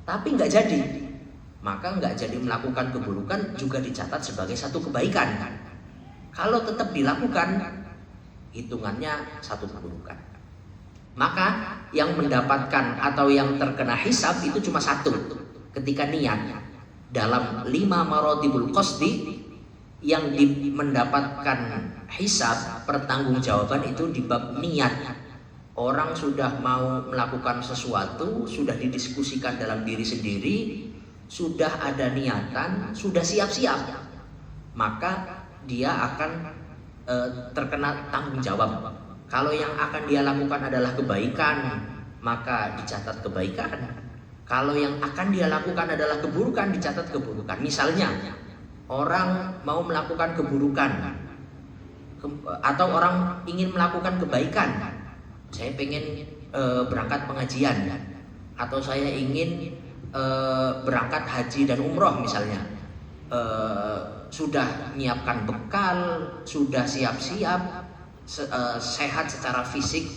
tapi nggak jadi. Maka nggak jadi melakukan keburukan juga dicatat sebagai 1 kebaikan. Kalau tetap dilakukan, hitungannya 1 keburukan. Maka yang mendapatkan atau yang terkena hisab itu cuma 1, ketika niat. Dalam 5 marotibul qasdi yang mendapatkan hisab, pertanggungjawaban itu di bab niat. Orang sudah mau melakukan sesuatu, sudah didiskusikan dalam diri sendiri, sudah ada niatan, sudah siap-siap, maka dia akan terkena tanggung jawab. Kalau yang akan dia lakukan adalah kebaikan, maka dicatat kebaikan. Kalau yang akan dia lakukan adalah keburukan, dicatat keburukan. Misalnya, orang mau melakukan keburukan, atau orang ingin melakukan kebaikan. Saya pengen berangkat pengajian, atau saya ingin berangkat haji dan umroh misalnya. Sudah menyiapkan bekal, sudah siap-siap, sehat secara fisik,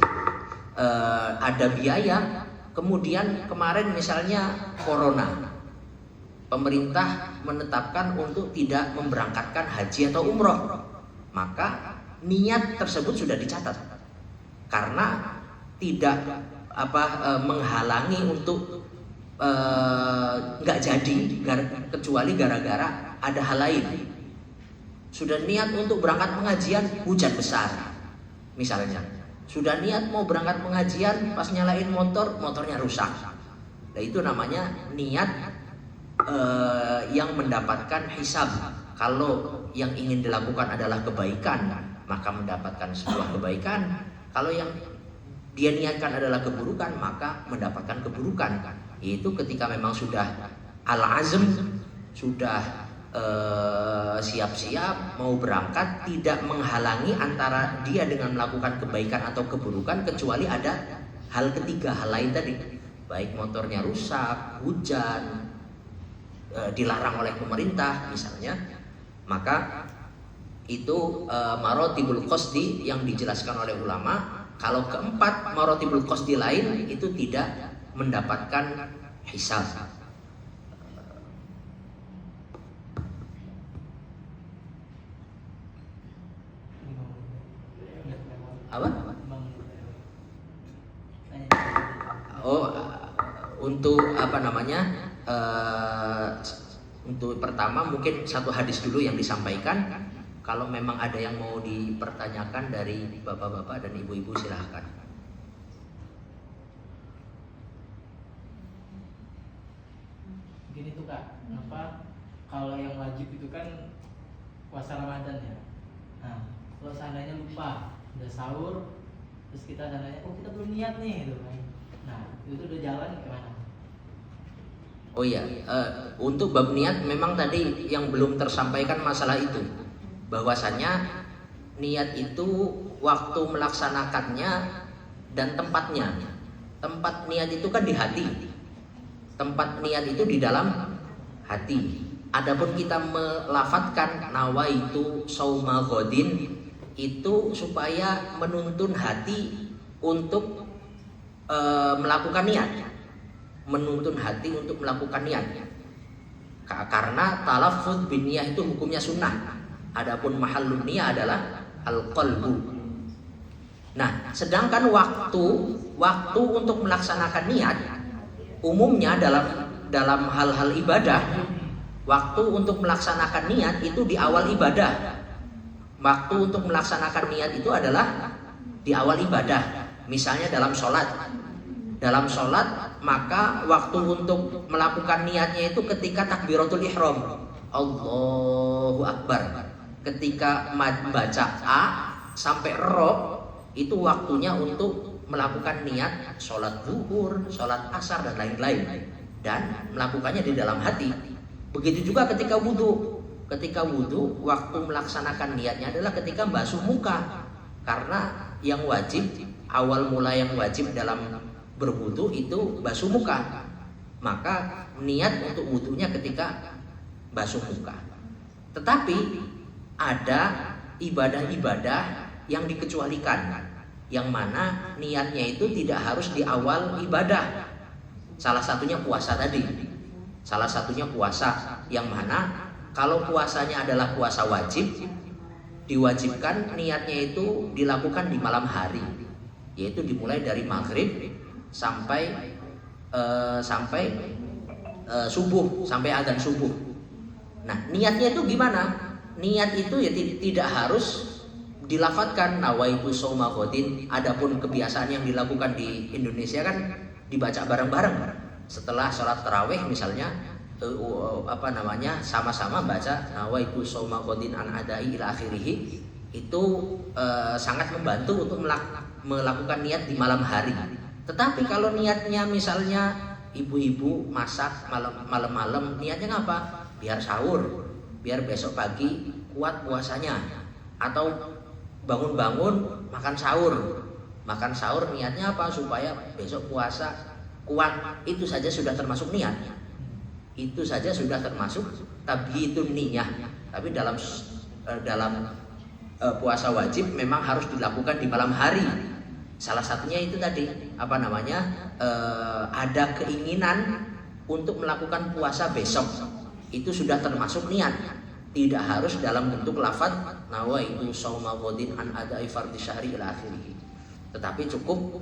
ada biaya. Kemudian kemarin misalnya corona, pemerintah menetapkan untuk tidak memberangkatkan haji atau umroh, maka niat tersebut sudah dicatat karena tidak menghalangi untuk nggak jadi, kecuali gara-gara ada hal lain. Sudah niat untuk berangkat pengajian, hujan besar misalnya. Sudah niat mau berangkat pengajian, pas nyalain motornya rusak. Nah, itu namanya niat yang mendapatkan hisab. Kalau yang ingin dilakukan adalah kebaikan, maka mendapatkan sebuah kebaikan. Kalau yang dia niatkan adalah keburukan, maka mendapatkan keburukan. Yaitu ketika memang sudah al-azm, sudah siap-siap mau berangkat, tidak menghalangi antara dia dengan melakukan kebaikan atau keburukan, kecuali ada hal ketiga, hal lain tadi, baik motornya rusak, hujan, dilarang oleh pemerintah misalnya. Maka itu marotibul qasdi yang dijelaskan oleh ulama. Kalau keempat marotibul qasdi lain itu tidak mendapatkan hisab. Apa? Oh, untuk apa namanya? Untuk pertama mungkin satu hadis dulu yang disampaikan. Kalau memang ada yang mau dipertanyakan dari bapak-bapak dan ibu-ibu silahkan. Gini tuh Kak, apa kalau yang wajib itu kan puasa Ramadan ya. Nah, kalau seandainya lupa udah sahur, terus kita seandainya kita belum niat nih gitu kan. Nah, itu udah jalan gimana? Oh iya, untuk bab niat memang tadi yang belum tersampaikan masalah itu, bahwasannya niat itu waktu melaksanakannya dan tempatnya. Tempat niat itu kan di hati. Tempat niat itu di dalam hati. Adapun kita melafatkan nawaitu shauma ghadin itu supaya menuntun hati untuk melakukan niat. Menuntun hati untuk melakukan niat. Karena talaffuz bin niyah itu hukumnya sunnah. Adapun mahallun niyah adalah al-qalbu. Nah, sedangkan waktu untuk melaksanakan niat umumnya dalam hal-hal ibadah, waktu untuk melaksanakan niat itu di awal ibadah. Waktu untuk melaksanakan niat itu adalah di awal ibadah. Misalnya dalam sholat. Dalam sholat maka waktu untuk melakukan niatnya itu ketika takbiratul ihram, Allahu Akbar. Ketika baca A sampai Ro itu waktunya untuk melakukan niat sholat zuhur, sholat asar dan lain-lain, dan melakukannya di dalam hati. Begitu juga ketika wudhu. Ketika wudhu waktu melaksanakan niatnya adalah ketika basuh muka, karena yang wajib, awal mula yang wajib dalam berwudu itu basuh muka, maka niat untuk wudunya ketika basuh muka. Tetapi ada ibadah-ibadah yang dikecualikan, yang mana niatnya itu tidak harus di awal ibadah. Salah satunya puasa tadi. Salah satunya puasa, yang mana kalau puasanya adalah puasa wajib, diwajibkan niatnya itu dilakukan di malam hari, yaitu dimulai dari maghrib sampai subuh, sampai adzan subuh. Nah, niatnya itu gimana? Niat itu ya tidak harus dilafadzkan nawaitu shauma ghadin. Adapun kebiasaan yang dilakukan di Indonesia kan dibaca bareng-bareng setelah sholat tarawih misalnya, sama-sama baca nawaitu shauma ghadin an adai ila akhirih. Itu sangat membantu untuk melakukan niat di malam hari. Tetapi kalau niatnya misalnya ibu-ibu masak malam-malam, niatnya ngapa? Biar sahur, biar besok pagi kuat puasanya. Atau bangun-bangun makan sahur. Makan sahur niatnya apa? Supaya besok puasa kuat. Itu saja sudah termasuk niat. Itu saja sudah termasuk tabiitun niyah. Tapi dalam puasa wajib memang harus dilakukan di malam hari. Salah satunya itu tadi ada keinginan untuk melakukan puasa besok, itu sudah termasuk niat. Tidak harus dalam bentuk lafaz nawaitu shauma ghadin an adai fardhi syahri ila akhirih. Tetapi cukup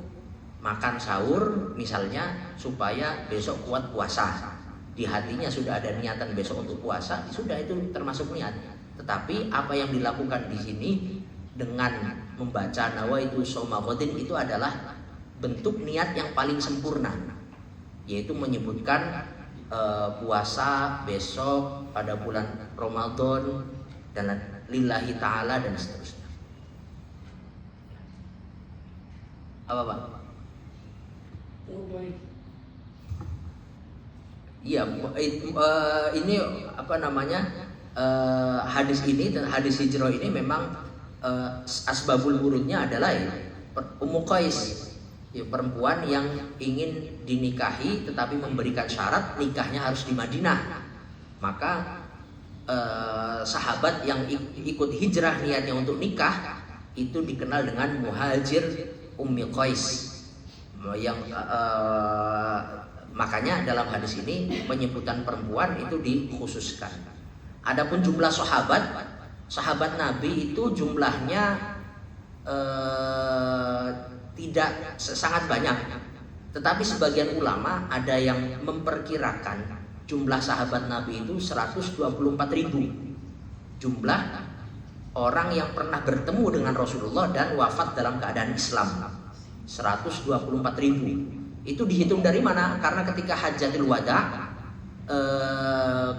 makan sahur misalnya supaya besok kuat puasa. Di hatinya sudah ada niatan besok untuk puasa, sudah itu termasuk niat. Tetapi apa yang dilakukan di sini dengan membaca nawaitu shauma ghadin itu adalah bentuk niat yang paling sempurna, yaitu menyebutkan puasa besok pada bulan Ramadan dan lillahi ta'ala dan seterusnya. Apa Pak? Iya, ini hadis ini dan hadis hijrah ini memang asbabul wurudnya adalah Ummu Qais, perempuan yang ingin dinikahi tetapi memberikan syarat nikahnya harus di Madinah. Maka sahabat yang ikut hijrah niatnya untuk nikah itu dikenal dengan muhajir Ummi Qais. Makanya dalam hadis ini penyebutan perempuan itu dikhususkan. Adapun jumlah sahabat Nabi itu jumlahnya tidak sangat banyak. Tetapi sebagian ulama ada yang memperkirakan jumlah sahabat Nabi itu 124.000 jumlah orang yang pernah bertemu dengan Rasulullah dan wafat dalam keadaan Islam. 124.000. Itu dihitung dari mana? Karena ketika Hajjatul Wada,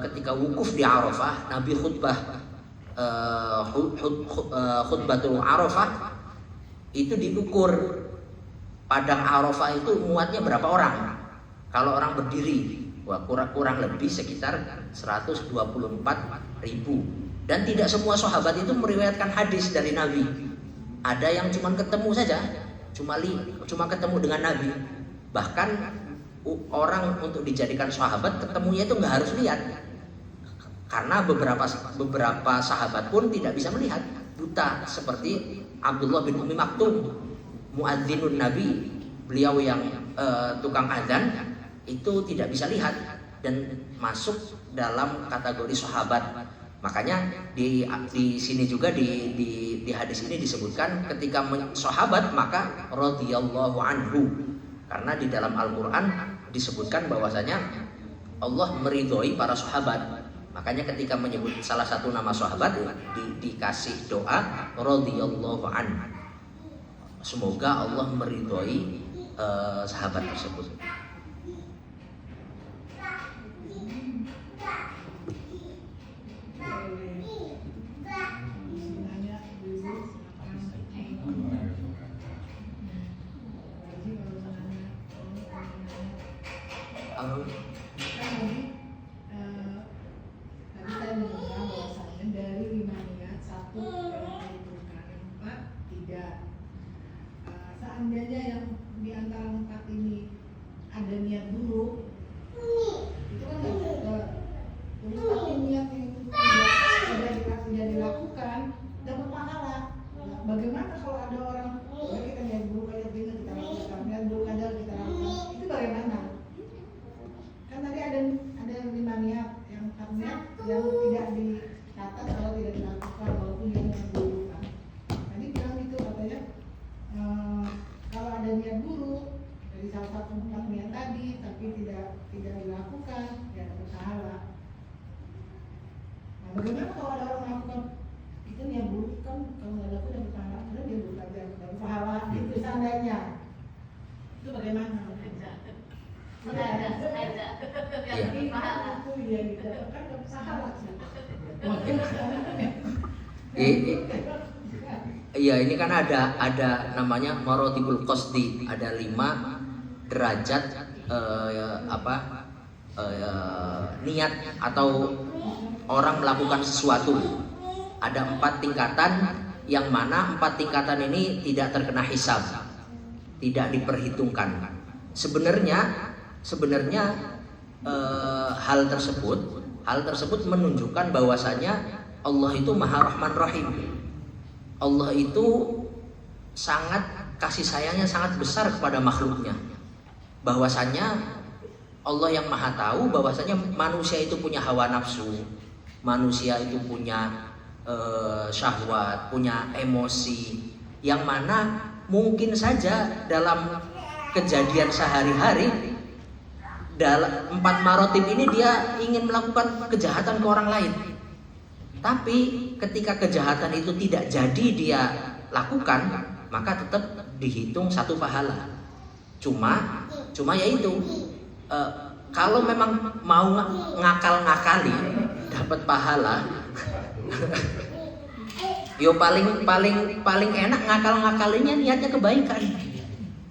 ketika wukuf di Arafah, Nabi khutbatul Arafah itu diukur padang Arafah itu muatnya berapa orang. Kalau orang berdiri, wah, kurang lebih sekitar 124.000. Dan tidak semua sahabat itu meriwayatkan hadis dari Nabi. Ada yang cuma ketemu saja, cuma ketemu dengan Nabi. Bahkan orang untuk dijadikan sahabat ketemunya itu nggak harus lihat, karena beberapa sahabat pun tidak bisa melihat, buta, seperti Abdullah bin Ummi Maktum, muadzinun Nabi, beliau yang tukang adzan itu tidak bisa lihat dan masuk dalam kategori sahabat. Makanya di sini juga di hadis ini disebutkan ketika sahabat maka radhiyallahu anhu, karena di dalam Al-Qur'an disebutkan bahwasanya Allah meridhoi para sahabat. Makanya ketika menyebut salah satu nama sahabat dikasih doa radhiyallahu anhu. Semoga Allah meridhoi sahabat tersebut. Tadi saya mendengar bahwasanya dari 5 niat 1 yang diperlukan, 4 tidak. Seandainya yang di antara 4 ini ada niat buruk, itu kan nggak juga. Terus tapi niat yang tidak dilakukan dapat pahala. Nah, bagaimana kalau ada orang kita niat buruk aja kita lakukan, niat buruk aja kita lakukan, itu bagaimana? Kan tadi ada 5 niat, yang 4 niat yang tidak dicatat kalau tidak dilakukan walaupun yang dilakukan. Tadi bilang gitu katanya kalau ada niat buruk dari salah satu 4 niat tadi tapi tidak dilakukan ya dapat pahala. Nah, bagaimana kalau ada orang melakukan itu niat buruk, kan kalau nggak dapat dapat pahala, udah dia buruk aja dapat pahala itu seandainya. Itu bagaimana? Iya, ini kan ada namanya marotibul qasdi, ada 5 derajat niat atau orang melakukan sesuatu. Ada 4 tingkatan, yang mana 4 tingkatan ini tidak terkena hisab, tidak diperhitungkan. Sebenarnya hal tersebut menunjukkan bahwasanya Allah itu Maha Rahman Rahim. Allah itu sangat kasih sayangnya sangat besar kepada makhluknya. Bahwasanya Allah yang Maha tahu bahwasanya manusia itu punya hawa nafsu, manusia itu punya syahwat, punya emosi, yang mana mungkin saja dalam kejadian sehari-hari dalam 4 marotib ini dia ingin melakukan kejahatan ke orang lain, tapi ketika kejahatan itu tidak jadi dia lakukan, maka tetap dihitung 1 pahala. Cuma yaitu kalau memang mau ngakal-ngakali dapat pahala yo paling enak ngakal-ngakalinya niatnya kebaikan.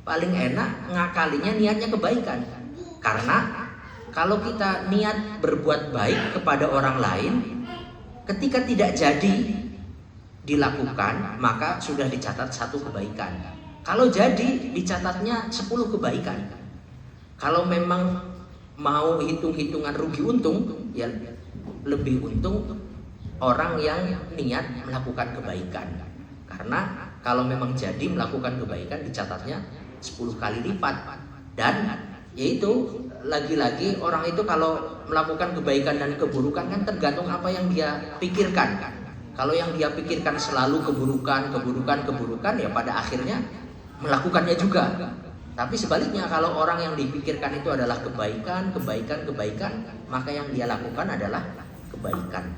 Paling enak ngakalinya niatnya kebaikan. Karena kalau kita niat berbuat baik kepada orang lain, ketika tidak jadi dilakukan, maka sudah dicatat 1 kebaikan. Kalau jadi, dicatatnya 10 kebaikan. Kalau memang mau hitung-hitungan rugi untung, ya lebih untung orang yang niat melakukan kebaikan. Karena kalau memang jadi melakukan kebaikan, dicatatnya 10 kali lipat. Dan yaitu lagi-lagi orang itu kalau melakukan kebaikan dan keburukan kan tergantung apa yang dia pikirkan. Kalau yang dia pikirkan selalu keburukan, ya pada akhirnya melakukannya juga. Tapi sebaliknya, kalau orang yang dipikirkan itu adalah kebaikan, maka yang dia lakukan adalah kebaikan.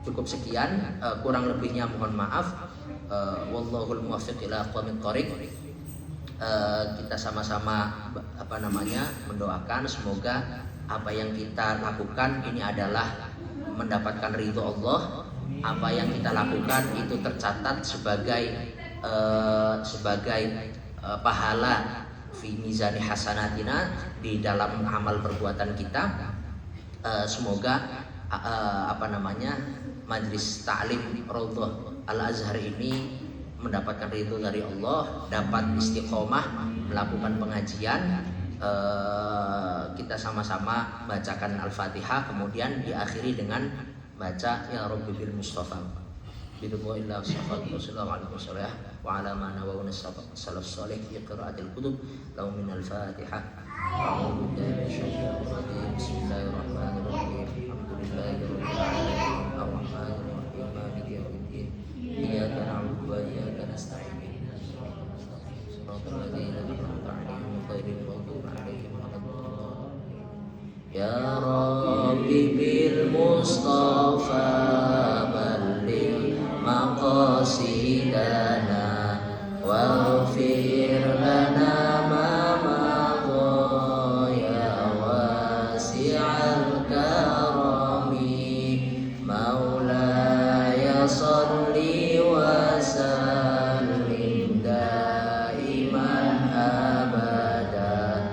Cukup sekian, kurang lebihnya mohon maaf. Wallahul muwaffiq ila aqwamit thoriq. Kita sama-sama mendoakan semoga apa yang kita lakukan ini adalah mendapatkan ridho Allah. Apa yang kita lakukan itu tercatat sebagai pahala fi mizani hasanatina, di dalam amal perbuatan kita. Semoga Majlis Ta'lim Raudhah Al-Azhar ini mendapatkan ridho dari Allah, dapat istiqomah melakukan pengajian. Kita sama-sama bacakan Al-Fatihah, kemudian diakhiri dengan baca Ya Rabbi bil Mustafa. Bidullah safat wassalamualaikum wa ala ma nawaw salaf salih fi qiraatil kutub law min al-Fatihah. A'udzu billahi minasyaitonir rajim. Bismillahirrahmanirrahim. Alhamdulillahirabbil alamin. Arrahmanir rahim. Maliki yaumiddin. Iyyaka na'budu wa iyyaka nasta'in. Shiratal ladzina an'amta 'alaihim ghairil maghdubi 'alaihim waladdallin. Ya Rabbi bil Mustafa balligh maqasidana waghfir lana ma madha ya wasi'al karami maulaya salli wa sallim daiman abada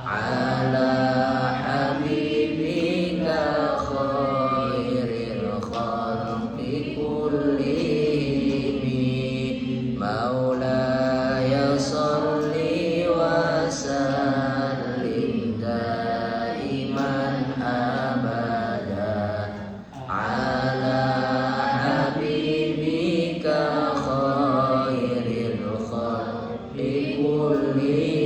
ala habibika khairil khalqi kullihim maulaya salli wa sallim daiman abada ala habibika khairil khalqi kullihim.